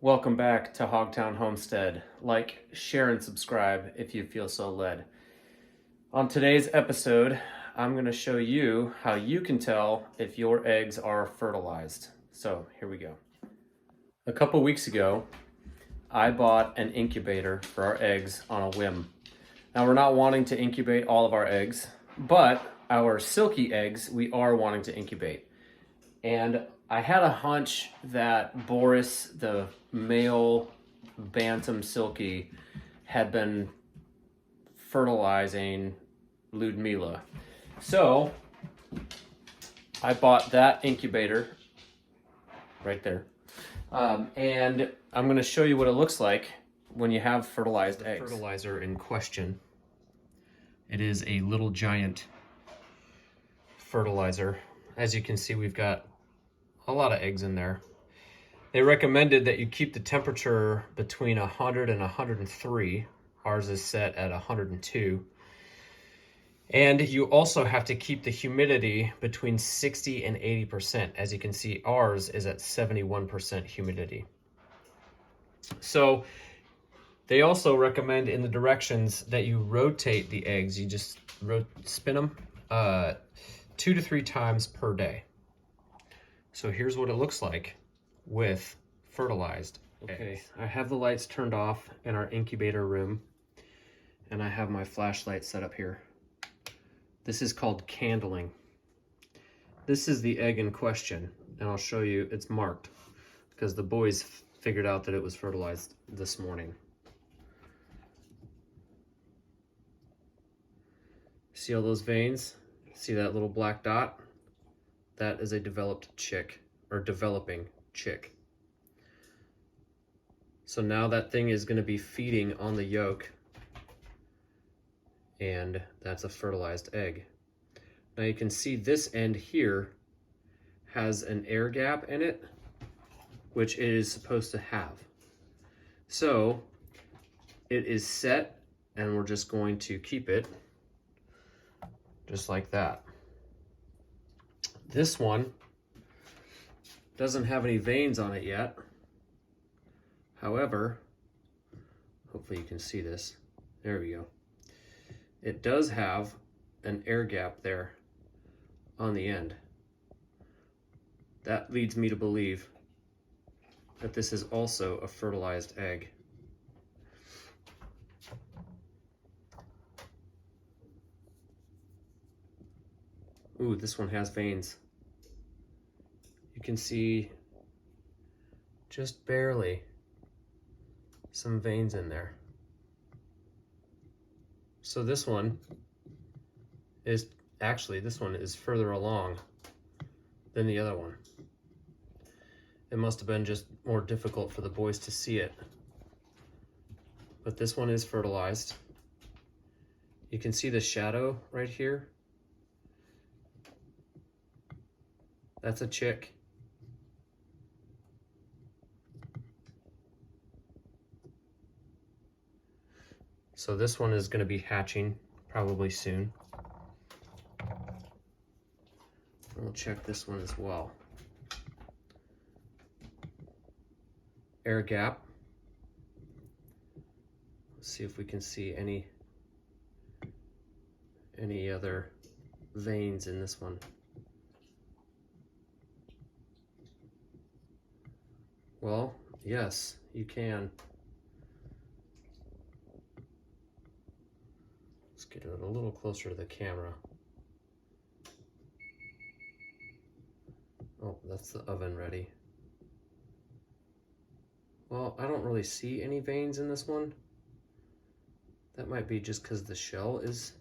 Welcome back to Hogtown Homestead. Like, share, and subscribe if you feel so led. On today's episode, I'm going to show you how you can tell if your eggs are fertilized. So here we go. A couple weeks ago, I bought an incubator for our eggs on a whim. Now we're not wanting to incubate all of our eggs, but our silky eggs we are wanting to incubate. And I had a hunch that Boris, the male bantam silky, had been fertilizing Ludmila. So I bought that incubator right there. And I'm going to show you what it looks like when you have fertilized eggs. Fertilizer in question. It is a Little Giant fertilizer. As you can see, we've got a lot of eggs in there. They recommended that you keep the temperature between 100 and 103. Ours is set at 102. And you also have to keep the humidity between 60 and 80%. As you can see, ours is at 71% humidity. So they also recommend in the directions that you rotate the eggs. You just spin them 2 to 3 times per day. So here's what it looks like with fertilized eggs. Okay, I have the lights turned off in our incubator room, and I have my flashlight set up here. This is called candling. This is the egg in question, and I'll show you it's marked because the boys figured out that it was fertilized this morning. See all those veins? See that little black dot? That is a developed chick, or developing chick. So now that thing is going to be feeding on the yolk, and that's a fertilized egg. Now you can see this end here has an air gap in it, which it is supposed to have. So it is set, and we're just going to keep it just like that. This one doesn't have any veins on it yet. However, hopefully you can see this. There we go. It does have an air gap there on the end. That leads me to believe that this is also a fertilized egg. Ooh, this one has veins. You can see just barely some veins in there. So this one is further along than the other one. It must have been just more difficult for the boys to see it. But this one is fertilized. You can see the shadow right here. That's a chick. So this one is going to be hatching probably soon. We'll check this one as well. Air gap. Let's see if we can see any other veins in this one. Well, yes, you can. Let's get it a little closer to the camera. Oh, that's the oven ready. Well, I don't really see any veins in this one. That might be just because the shell is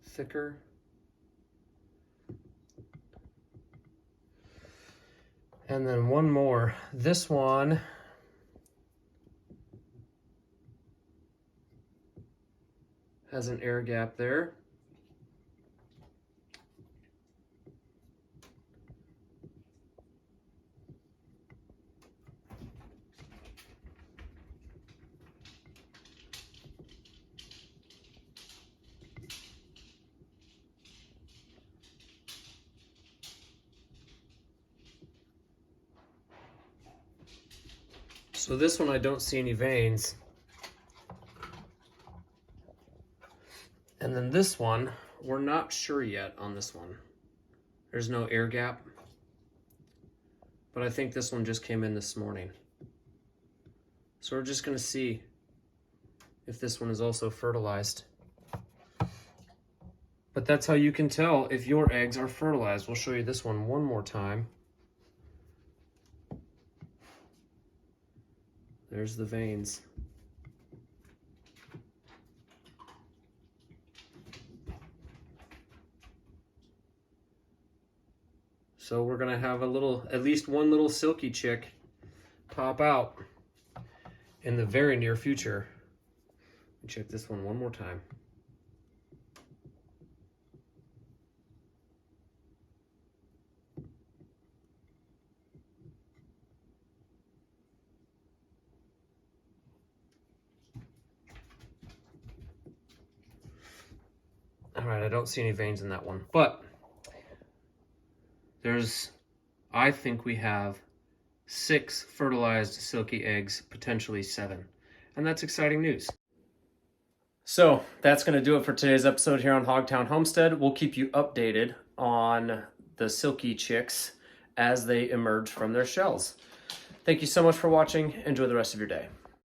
thicker. And then one more. This one has an air gap there. So this one I don't see any veins. And then this one, we're not sure yet on this one. There's no air gap. But I think this one just came in this morning. So we're just gonna see if this one is also fertilized. But that's how you can tell if your eggs are fertilized. We'll show you this one more time. There's the veins. So we're gonna have at least one little silky chick pop out in the very near future. Check this one more time. All right, I don't see any veins in that one, but I think we have 6 fertilized silky eggs, potentially 7. And that's exciting news. So that's going to do it for today's episode here on Hogtown Homestead. We'll keep you updated on the silky chicks as they emerge from their shells. Thank you so much for watching. Enjoy the rest of your day.